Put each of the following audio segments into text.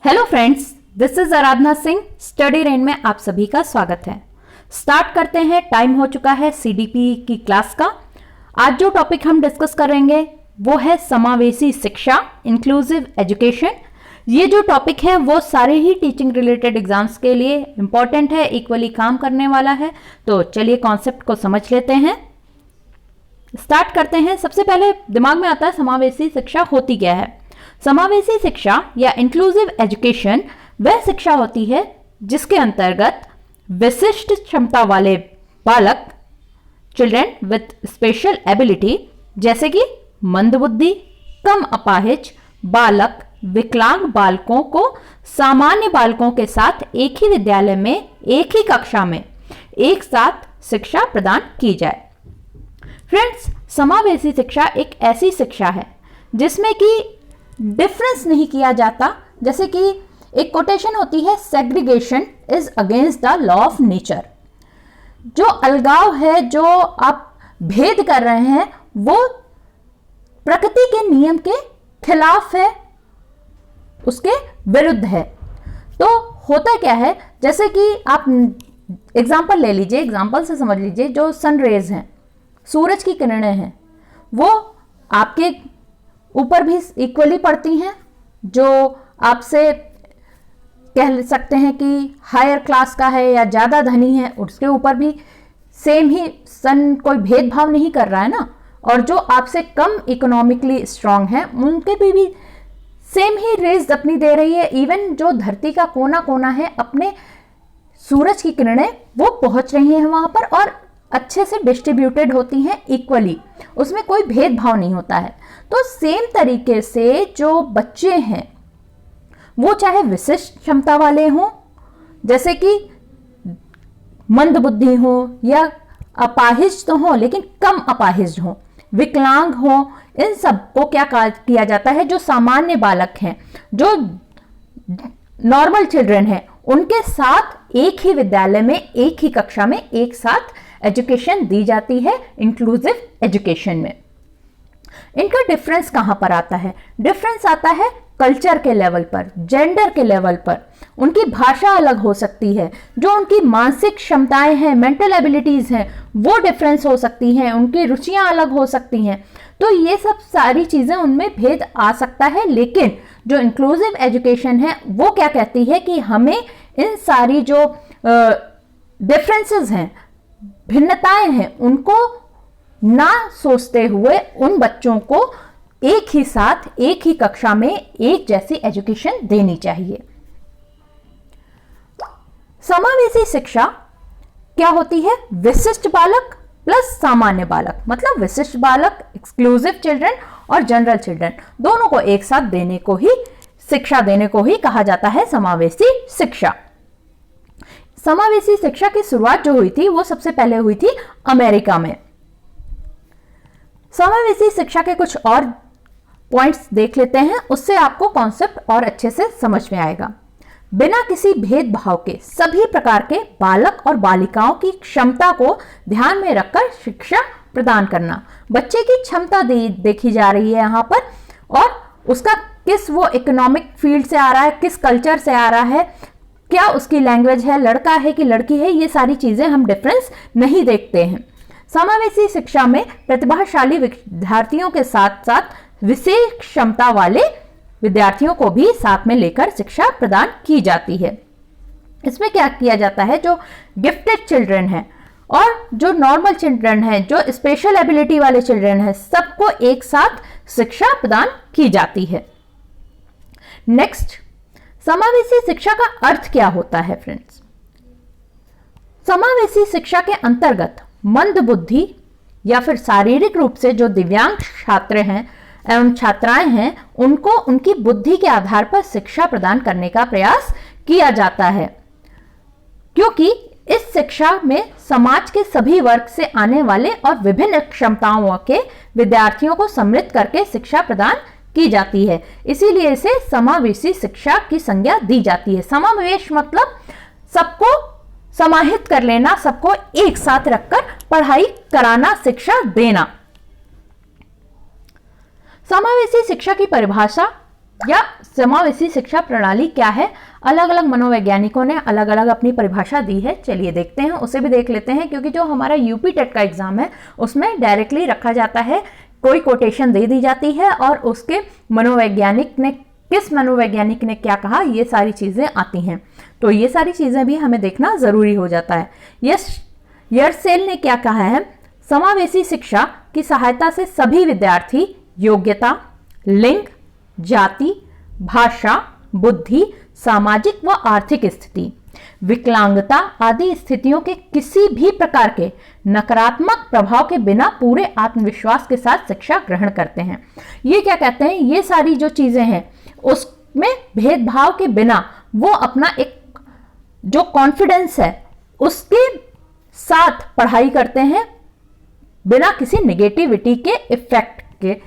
Hello friends, this is Aradhana Singh. Study rain में आप सभी का स्वागत है। स्टार्ट करते हैं। टाइम हो चुका है सीडीपी की क्लास का। आज जो टॉपिक हम डिस्कस करेंगे वो है समावेशी शिक्षा, इंक्लूसिव एजुकेशन। ये जो टॉपिक है वो सारे ही टीचिंग रिलेटेड एग्जाम्स के लिए इंपॉर्टेंट है, इक्वली काम करने वाला है। तो चलिए कॉन्सेप्ट को समझ लेते हैं, स्टार्ट करते हैं। सबसे पहले दिमाग में आता है समावेशी शिक्षा होती क्या है। समावेशी शिक्षा या इंक्लूसिव एजुकेशन वह शिक्षा होती है जिसके अंतर्गत विशिष्ट क्षमता वाले बालक, चिल्ड्रन विथ स्पेशल एबिलिटी, जैसे कि मंदबुद्धि, कम अपाहिज बालक, विकलांग बालकों को सामान्य बालकों के साथ एक ही विद्यालय में, एक ही कक्षा में एक साथ शिक्षा प्रदान की जाए। फ्रेंड्स, समावेशी शिक्षा एक ऐसी शिक्षा है जिसमें कि डिफरेंस नहीं किया जाता। जैसे कि एक कोटेशन होती है, segregation is against the law of nature. जो अलगाव है, जो आप भेद कर रहे हैं, वो प्रकृति के नियम के खिलाफ है, उसके विरुद्ध है। तो होता क्या है, जैसे कि आप एग्जांपल ले लीजिए, एग्जांपल से समझ लीजिए। जो सन रेज हैं, सूरज की किरणें हैं, वो आपके ऊपर भी इक्वली पड़ती हैं। जो आपसे कह सकते हैं कि हायर क्लास का है या ज़्यादा धनी है, उसके ऊपर भी सेम ही सन कोई भेदभाव नहीं कर रहा है ना। और जो आपसे कम इकोनॉमिकली स्ट्रांग है, उनके भी सेम ही रेज अपनी दे रही है। इवन जो धरती का कोना कोना है, अपने सूरज की किरणें वो पहुंच रही हैं वहां पर, और अच्छे से डिस्ट्रीब्यूटेड होती हैं इक्वली, उसमें कोई भेदभाव नहीं होता है। तो सेम तरीके से जो बच्चे हैं वो चाहे विशिष्ट क्षमता वाले हों, जैसे कि मंदबुद्धि हो, या अपाहिज तो हो लेकिन कम अपाहिज हो, विकलांग हो, इन सब को क्या किया जाता है, जो सामान्य बालक हैं, जो नॉर्मल चिल्ड्रन हैं, उनके साथ एक ही विद्यालय में, एक ही कक्षा में एक साथ एजुकेशन दी जाती है इंक्लूसिव एजुकेशन में। इनका डिफरेंस कहां पर आता है? डिफरेंस आता है कल्चर के लेवल पर, जेंडर के लेवल पर। उनकी भाषा अलग हो सकती है, जो उनकी मानसिक क्षमताएं हैं, मेंटल एबिलिटीज हैं, वो डिफरेंस हो सकती हैं, उनकी रुचियां अलग हो सकती हैं। तो ये सब सारी चीजें उनमें भेद आ सकता है। लेकिन जो इंक्लूसिव एजुकेशन है वो क्या कहती है कि हमें इन सारी जो डिफरेंसेस हैं, भिन्नताएं हैं, उनको ना सोचते हुए उन बच्चों को एक ही साथ, एक ही कक्षा में एक जैसी एजुकेशन देनी चाहिए। समावेशी शिक्षा क्या होती है? विशिष्ट बालक प्लस सामान्य बालक, मतलब विशिष्ट बालक, एक्सक्लूसिव चिल्ड्रन और जनरल चिल्ड्रन, दोनों को एक साथ देने को ही, शिक्षा देने को ही कहा जाता है समावेशी शिक्षा। समावेशी शिक्षा की शुरुआत जो हुई थी वो सबसे पहले हुई थी अमेरिका में। समावेशी शिक्षा के कुछ और पॉइंट्स देख लेते हैं, उससे आपको कॉन्सेप्ट और अच्छे से समझ में आएगा। बिना किसी भेदभाव के सभी प्रकार के बालक और बालिकाओं की क्षमता को ध्यान में रखकर शिक्षा प्रदान करना। बच्चे की क्षमता देखी जा रही है यहाँ पर, और उसका किस वो इकोनॉमिक फील्ड से आ रहा है, किस कल्चर से आ रहा है, क्या उसकी लैंग्वेज है, लड़का है कि लड़की है, ये सारी चीजें हम डिफरेंस नहीं देखते हैं। समावेशी शिक्षा में प्रतिभाशाली विद्यार्थियों के साथ साथ विशेष क्षमता वाले विद्यार्थियों को भी साथ में लेकर शिक्षा प्रदान की जाती है। इसमें क्या किया जाता है, जो गिफ्टेड चिल्ड्रन है और जो नॉर्मल चिल्ड्रन है, जो स्पेशल एबिलिटी वाले चिल्ड्रन है, सबको एक साथ शिक्षा प्रदान की जाती है। नेक्स्ट, समावेशी शिक्षा का अर्थ क्या होता है फ्रेंड्स? समावेशी शिक्षा के अंतर्गत मंदबुद्धि या फिर शारीरिक रूप से जो दिव्यांग छात्र हैं एवं छात्राएं हैं, उनको उनकी बुद्धि के आधार पर शिक्षा प्रदान करने का प्रयास किया जाता है, क्योंकि इस शिक्षा में समाज के सभी वर्ग से आने वाले और विभिन्न क्षमताओं के विद्यार्थियों को सम्मिलित करके शिक्षा प्रदान की जाती है। इसीलिए इसे समावेशी शिक्षा की संज्ञा दी जाती है। समावेश मतलब सबको समाहित कर लेना, सबको एक साथ रखकर पढ़ाई कराना, शिक्षा देना। समावेशी शिक्षा की परिभाषा या समावेशी शिक्षा प्रणाली क्या है, अलग अलग मनोवैज्ञानिकों ने अलग अलग अपनी परिभाषा दी है। चलिए देखते हैं, उसे भी देख लेते हैं, क्योंकि जो हमारा यूपी टेट का एग्जाम है उसमें डायरेक्टली रखा जाता है, कोई कोटेशन दे दी जाती है और उसके किस मनोवैज्ञानिक ने क्या कहा, ये सारी चीजें आती हैं। तो ये सारी चीजें भी हमें देखना जरूरी हो जाता है। यर्सेल ने क्या कहा है, समावेशी शिक्षा की सहायता से सभी विद्यार्थी योग्यता, लिंग, जाति, भाषा, बुद्धि, सामाजिक व आर्थिक स्थिति, विकलांगता आदि स्थितियों के किसी भी प्रकार के नकारात्मक प्रभाव के बिना पूरे आत्मविश्वास के साथ शिक्षा ग्रहण करते हैं। ये क्या कहते हैं, ये सारी जो चीजें हैं उसमें भेदभाव के बिना वो अपना एक जो कॉन्फिडेंस है उसके साथ पढ़ाई करते हैं, बिना किसी नेगेटिविटी के इफेक्ट के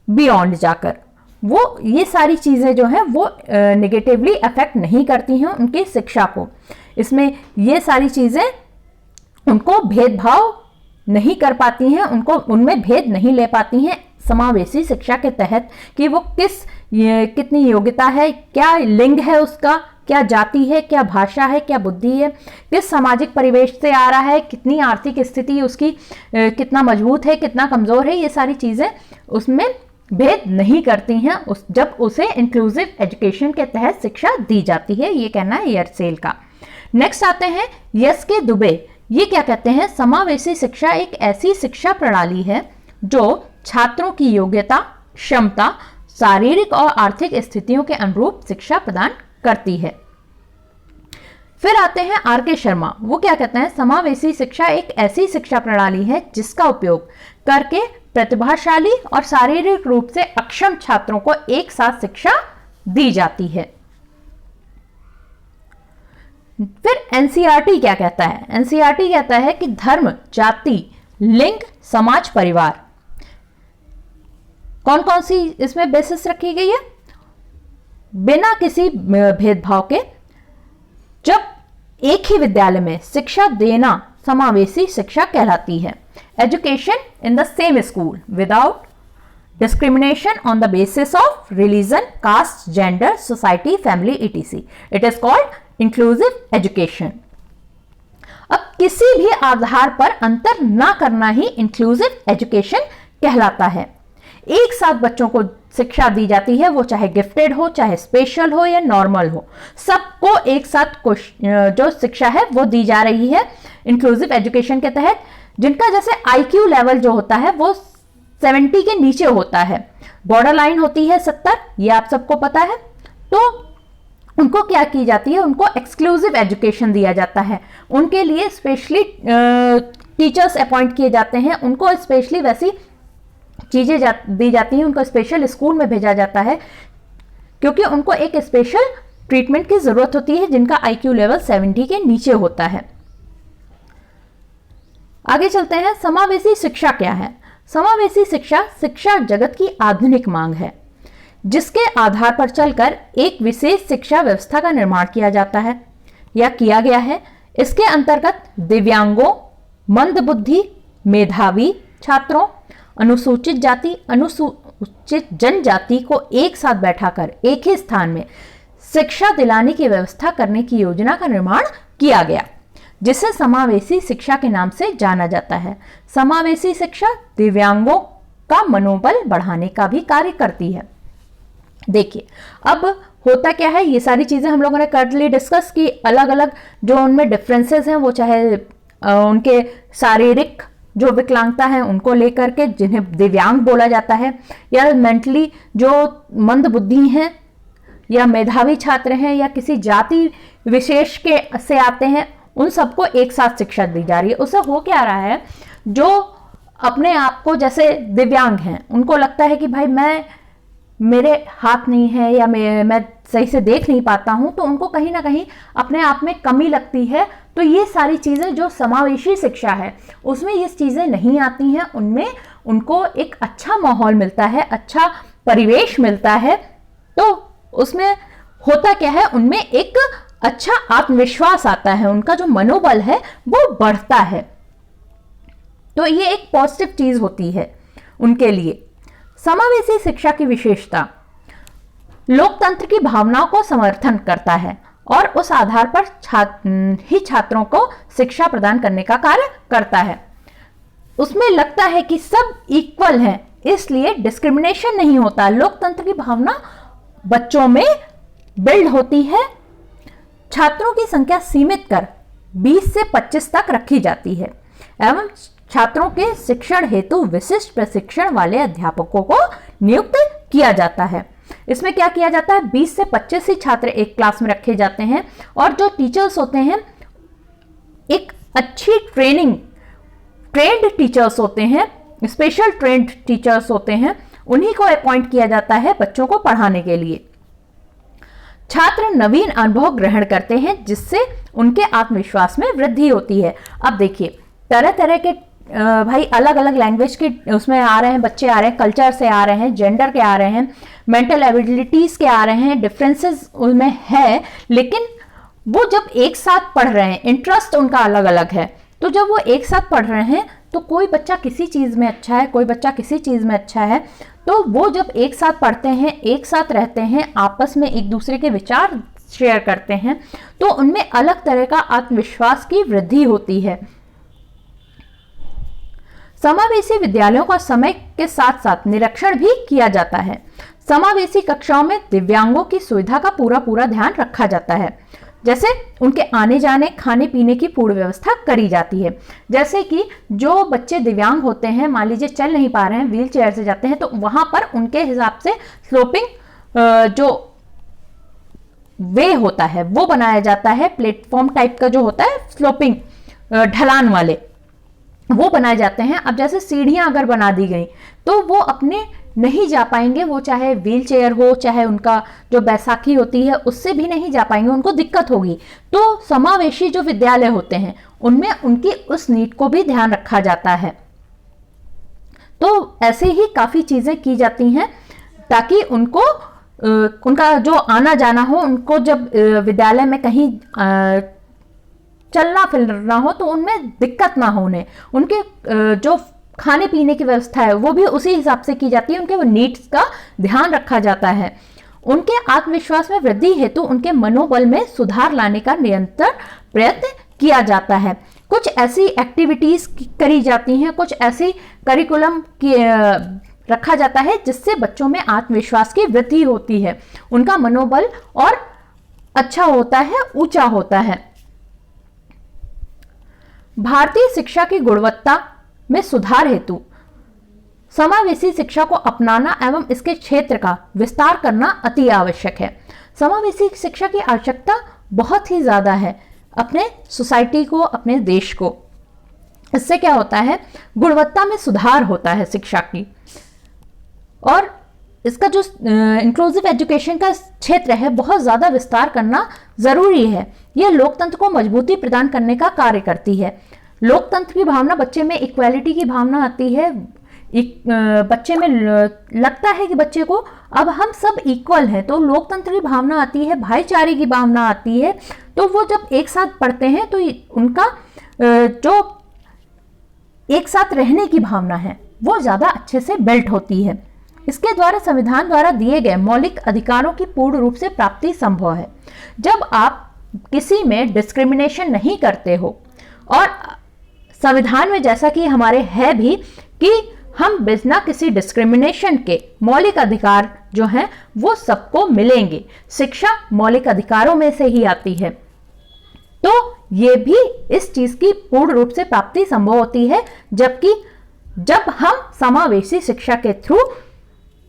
बियॉन्ड जाकर। वो ये सारी चीजें जो हैं वो नेगेटिवली अफेक्ट नहीं करती हैं उनकी शिक्षा को। इसमें ये सारी चीजें उनको भेदभाव नहीं कर पाती हैं, उनको उनमें भेद नहीं ले पाती हैं समावेशी शिक्षा के तहत कि वो कितनी योग्यता है, क्या लिंग है उसका, क्या जाति है, क्या भाषा है, क्या बुद्धि है, किस सामाजिक परिवेश से आ रहा है, कितनी आर्थिक स्थिति उसकी कितना मजबूत है, कितना कमजोर है। ये सारी चीजें उसमें भेद नहीं करती हैं जब उसे इंक्लूसिव एजुकेशन के तहत शिक्षा दी जाती है। ये कहना है यर्सेल का। नेक्स्ट आते हैं यस.के. दुबे। ये क्या कहते हैं, समावेशी शिक्षा एक ऐसी शिक्षा प्रणाली है जो छात्रों की योग्यता, क्षमता, शारीरिक और आर्थिक स्थितियों के अनुरूप शिक्षा प्रदान करती है। फिर आते हैं आर.के. शर्मा। वो क्या कहते हैं, समावेशी शिक्षा एक ऐसी शिक्षा प्रणाली है जिसका उपयोग करके प्रतिभाशाली और शारीरिक रूप से अक्षम छात्रों को एक साथ शिक्षा दी जाती है। फिर एनसीईआरटी क्या कहता है, एनसीईआरटी कहता है कि धर्म, जाति, लिंग, समाज, परिवार, कौन कौन सी इसमें बेसिस रखी गई है, बिना किसी भेदभाव के जब एक ही विद्यालय में शिक्षा देना समावेशी शिक्षा कहलाती है। Education in the same school without discrimination on the basis of religion, caste, gender, society, family, etc. It is called inclusive education. अब किसी भी आधार पर अंतर ना करना ही इंक्लूसिव एजुकेशन कहलाता है। एक साथ बच्चों को शिक्षा दी जाती है, वो चाहे गिफ्टेड हो, चाहे स्पेशल हो या नॉर्मल हो, सबको एक साथ जो शिक्षा है वो दी जा रही है इंक्लूसिव एजुकेशन के तहत। जिनका जैसे IQ लेवल जो होता है वो 70 के नीचे होता है, बॉर्डर लाइन होती है 70, ये आप सबको पता है। तो उनको क्या की जाती है, उनको एक्सक्लूसिव एजुकेशन दिया जाता है, उनके लिए स्पेशली टीचर्स अपॉइंट किए जाते हैं, उनको स्पेशली वैसी चीजें दी जाती हैं, उनको स्पेशल स्कूल में भेजा जाता है क्योंकि उनको एक स्पेशल ट्रीटमेंट की जरूरत होती है जिनका IQ लेवल 70 के नीचे होता है। आगे चलते हैं, समावेशी शिक्षा क्या है। समावेशी शिक्षा शिक्षा जगत की आधुनिक मांग है जिसके आधार पर चलकर एक विशेष शिक्षा व्यवस्था का निर्माण किया जाता है या किया गया है। इसके अंतर्गत दिव्यांगों, मंदबुद्धि, मेधावी छात्रों, अनुसूचित जाति, अनुसूचित जनजाति को एक साथ बैठाकर एक ही स्थान में शिक्षा दिलाने की व्यवस्था करने की योजना का निर्माण किया गया, जिसे समावेशी शिक्षा के नाम से जाना जाता है। समावेशी शिक्षा दिव्यांगों का मनोबल बढ़ाने का भी कार्य करती है। देखिए अब होता क्या है, ये सारी चीजें हम लोगों ने करली डिस्कस की, अलग अलग जो उनमें डिफरेंसेस हैं, वो चाहे उनके शारीरिक जो विकलांगता है उनको लेकर के, जिन्हें दिव्यांग बोला जाता है, या मेंटली जो मंद बुद्धि हैं या मेधावी छात्र हैं या किसी जाति विशेष के से आते हैं, उन सबको एक साथ शिक्षा दी जा रही है। उससे हो क्या रहा है, जो अपने आप को जैसे दिव्यांग हैं उनको लगता है कि भाई मेरे हाथ नहीं है या मैं सही से देख नहीं पाता हूं, तो उनको कहीं ना कहीं अपने आप में कमी लगती है। तो ये सारी चीजें जो समावेशी शिक्षा है उसमें ये चीजें नहीं आती हैं, उनमें उनको एक अच्छा माहौल मिलता है, अच्छा परिवेश मिलता है। तो उसमें होता क्या है, उनमें एक अच्छा आत्मविश्वास आता है, उनका जो मनोबल है वो बढ़ता है। तो ये एक पॉजिटिव चीज होती है उनके लिए। समावेशी शिक्षा की विशेषता, लोकतंत्र की भावनाओं को समर्थन करता है और उस आधार पर छात्रों को शिक्षा प्रदान करने का कार्य करता है। उसमें लगता है कि सब इक्वल हैं, इसलिए डिस्क्रिमिनेशन नहीं होता। लोकतंत्र की भावना बच्चों में बिल्ड होती है। छात्रों की संख्या सीमित कर 20 से 25 तक रखी जाती है एवं छात्रों के शिक्षण हेतु विशिष्ट प्रशिक्षण वाले अध्यापकों को नियुक्त किया जाता है। इसमें क्या किया जाता है, 20 से 25 ही छात्र एक क्लास में रखे जाते हैं और जो टीचर्स होते हैं एक अच्छी ट्रेंड टीचर्स होते हैं, स्पेशल ट्रेंड टीचर्स होते हैं, उन्हीं को अपॉइंट किया जाता है बच्चों को पढ़ाने के लिए। छात्र नवीन अनुभव ग्रहण करते हैं जिससे उनके आत्मविश्वास में वृद्धि होती है। अब देखिए तरह तरह के भाई अलग अलग लैंग्वेज के उसमें आ रहे हैं, बच्चे आ रहे हैं, कल्चर से आ रहे हैं, जेंडर के आ रहे हैं, मेंटल एबिलिटीज के आ रहे हैं, डिफरेंसेस उनमें है, लेकिन वो जब एक साथ पढ़ रहे हैं, इंटरेस्ट उनका अलग अलग है, तो जब वो एक साथ पढ़ रहे हैं तो कोई बच्चा किसी चीज़ में अच्छा है, कोई बच्चा किसी चीज़ में अच्छा है, तो वो जब एक साथ पढ़ते हैं, एक साथ रहते हैं, आपस में एक दूसरे के विचार शेयर करते हैं, तो उनमें अलग तरह का आत्मविश्वास की वृद्धि होती है। समावेशी विद्यालयों का समय के साथ साथ निरीक्षण भी किया जाता है। समावेशी कक्षाओं में दिव्यांगों की सुविधा का पूरा ध्यान रखा जाता है, जैसे उनके आने जाने, खाने पीने की पूर्ण व्यवस्था करी जाती है। जैसे कि जो बच्चे दिव्यांग होते हैं, मान लीजिए चल नहीं पा रहे हैं, व्हील चेयर से जाते हैं, तो वहां पर उनके हिसाब से स्लोपिंग जो वे होता है वो बनाया जाता है, प्लेटफॉर्म टाइप का जो होता है, स्लोपिंग ढलान वाले वो बनाए जाते हैं। अब जैसे सीढ़ियां अगर बना दी गई तो वो अपने नहीं जा पाएंगे, वो चाहे व्हील चेयर हो, चाहे उनका जो बैसाखी होती है उससे भी नहीं जा पाएंगे, उनको दिक्कत होगी। तो समावेशी जो विद्यालय होते हैं उनमें उनकी उस नीड को भी ध्यान रखा जाता है। तो ऐसे ही काफ़ी चीज़ें की जाती हैं ताकि उनको उनका जो आना जाना हो, उनको जब विद्यालय में कहीं चलना फिरना हो तो उनमें दिक्कत ना हो, उनके जो खाने पीने की व्यवस्था है वो भी उसी हिसाब से की जाती है, उनके वो नीड्स का ध्यान रखा जाता है। उनके आत्मविश्वास में वृद्धि हेतु उनके मनोबल में सुधार लाने का निरंतर प्रयत्न किया जाता है। कुछ ऐसी एक्टिविटीज करी जाती हैं, कुछ ऐसी करिकुलम की रखा जाता है जिससे बच्चों में आत्मविश्वास की वृद्धि होती है, उनका मनोबल और अच्छा होता है, ऊंचा होता है। भारतीय शिक्षा की गुणवत्ता में सुधार हेतु समावेशी शिक्षा को अपनाना एवं इसके क्षेत्र का विस्तार करना अति आवश्यक है। समावेशी शिक्षा की आवश्यकता बहुत ही ज्यादा है अपने सोसाइटी को, अपने देश को। इससे क्या होता है, गुणवत्ता में सुधार होता है शिक्षा की, और इसका जो इंक्लूसिव एजुकेशन का क्षेत्र है बहुत ज़्यादा विस्तार करना ज़रूरी है। यह लोकतंत्र को मजबूती प्रदान करने का कार्य करती है। लोकतंत्र की भावना, बच्चे में इक्वालिटी की भावना आती है, बच्चे में लगता है कि बच्चे को अब हम सब इक्वल हैं, तो लोकतंत्र की भावना आती है, भाईचारे की भावना आती है। तो वो जब एक साथ पढ़ते हैं तो उनका जो एक साथ रहने की भावना है वो ज़्यादा अच्छे से बिल्ट होती है। इसके द्वारा संविधान द्वारा दिए गए मौलिक अधिकारों की पूर्ण रूप से प्राप्ति संभव है। जब आप किसी में डिस्क्रिमिनेशन नहीं करते हो, और संविधान में जैसा कि हमारे है भी कि हम बिना किसी डिस्क्रिमिनेशन के मौलिक अधिकार जो हैं वो सबको मिलेंगे। शिक्षा मौलिक अधिकारों में से ही आती है, तो ये भी इस चीज की पूर्ण रूप से प्राप्ति संभव होती है। जबकि जब हम समावेशी शिक्षा के थ्रू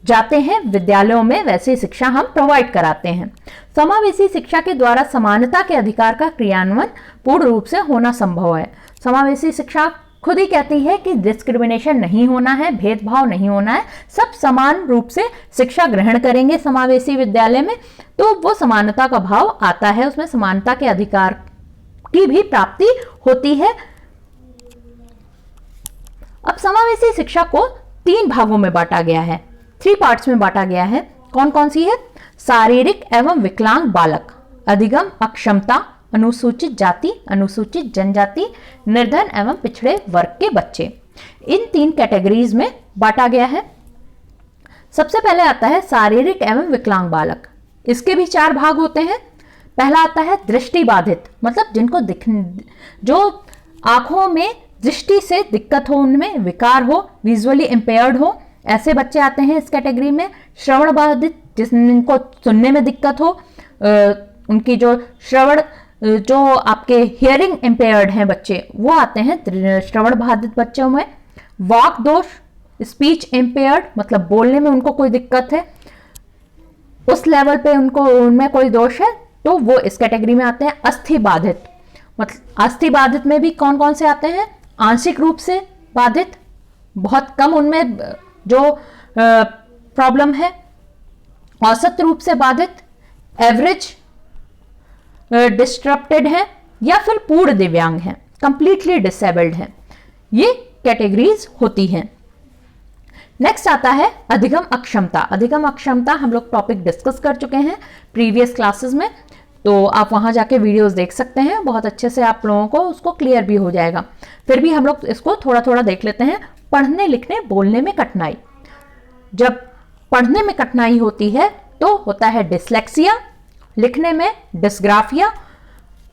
जाते हैं विद्यालयों में, वैसी शिक्षा हम प्रोवाइड कराते हैं। समावेशी शिक्षा के द्वारा समानता के अधिकार का क्रियान्वयन पूर्ण रूप से होना संभव है। समावेशी शिक्षा खुद ही कहती है कि डिस्क्रिमिनेशन नहीं होना है, भेदभाव नहीं होना है, सब समान रूप से शिक्षा ग्रहण करेंगे समावेशी विद्यालय में, तो वो समानता का भाव आता है, उसमें समानता के अधिकार की भी प्राप्ति होती है। अब समावेशी शिक्षा को 3 भागों में बांटा गया है, 3 पार्ट्स में बांटा गया है। कौन कौन सी है? शारीरिक एवं विकलांग बालक, अधिगम अक्षमता, अनुसूचित जाति, अनुसूचित जनजाति, निर्धन एवं पिछड़े वर्ग के बच्चे। इन 3 कैटेगरीज में बांटा गया है। सबसे पहले आता है शारीरिक एवं विकलांग बालक। इसके भी 4 भाग होते हैं। पहला आता है दृष्टि बाधित, मतलब जिनको जो आंखों में दृष्टि से दिक्कत हो, उनमें विकार हो, विजुअली इम्पेयर्ड हो, ऐसे बच्चे आते हैं इस कैटेगरी में। श्रवण बाधित, जिनको सुनने में दिक्कत हो, उनकी जो श्रवण, जो आपके हियरिंग इम्पेयर्ड हैं बच्चे, वो आते हैं श्रवण बाधित बच्चों में। वाक दोष, स्पीच इम्पेयर्ड, मतलब बोलने में उनको कोई दिक्कत है, उस लेवल पे उनको उनमें कोई दोष है, तो वो इस कैटेगरी में आते हैं। अस्थि बाधित, मतलब अस्थि बाधित में भी कौन कौन से आते हैं? आंशिक रूप से बाधित, बहुत कम उनमें जो प्रॉब्लम है। औसत रूप से बाधित, एवरेज डिस्टर्प्टेड है, या फिर पूर्ण दिव्यांग है, कंप्लीटली डिसेबल्ड है। ये कैटेगरीज होती हैं। नेक्स्ट आता है अधिगम अक्षमता। अधिगम अक्षमता हम लोग टॉपिक डिस्कस कर चुके हैं प्रीवियस क्लासेस में, तो आप वहां जाके वीडियोस देख सकते हैं, बहुत अच्छे से आप लोगों को उसको क्लियर भी हो जाएगा। फिर भी हम लोग इसको थोड़ा थोड़ा देख लेते हैं। पढ़ने लिखने बोलने में कठिनाई, जब पढ़ने में कठिनाई होती है तो होता है डिसलेक्सिया, लिखने में डिस्ग्राफिया,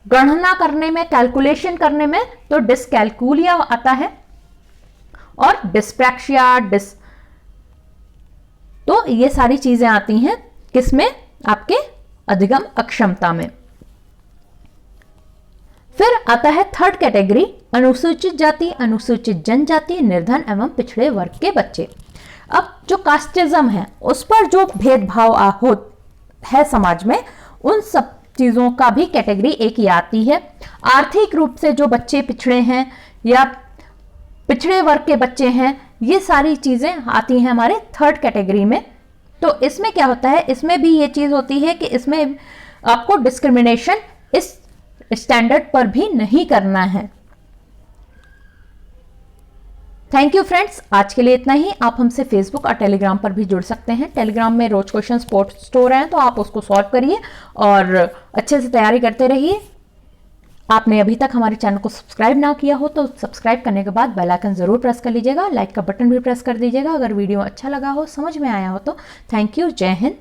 गणना करने में, कैलकुलेशन करने में तो डिसकैलकुलिया आता है, और डिस्प्रैक्सिया, तो ये सारी चीजें आती हैं किसमें? आपके अधिगम अक्षमता में। फिर आता है थर्ड कैटेगरी, अनुसूचित जाति, अनुसूचित जनजाति, निर्धन एवं पिछड़े वर्ग के बच्चे। अब जो कास्टिज्म है उस पर जो भेदभाव है समाज में, उन सब चीजों का भी कैटेगरी एक ही आती है। आर्थिक रूप से जो बच्चे पिछड़े हैं या पिछड़े वर्ग के बच्चे हैं, ये सारी चीजें आती हैं हमारे थर्ड कैटेगरी में। तो इसमें क्या होता है, इसमें भी ये चीज होती है कि इसमें आपको डिस्क्रिमिनेशन इस स्टैंडर्ड पर भी नहीं करना है। थैंक यू फ्रेंड्स, आज के लिए इतना ही। आप हमसे फेसबुक और टेलीग्राम पर भी जुड़ सकते हैं। टेलीग्राम में रोज क्वेश्चन पोस्ट हो रहे हैं, तो आप उसको सॉल्व करिए और अच्छे से तैयारी करते रहिए। आपने अभी तक हमारे चैनल को सब्सक्राइब ना किया हो तो सब्सक्राइब करने के बाद बेल आइकन जरूर प्रेस कर लीजिएगा, लाइक का बटन भी प्रेस कर दीजिएगा अगर वीडियो अच्छा लगा हो, समझ में आया हो तो। थैंक यू, जय हिंद।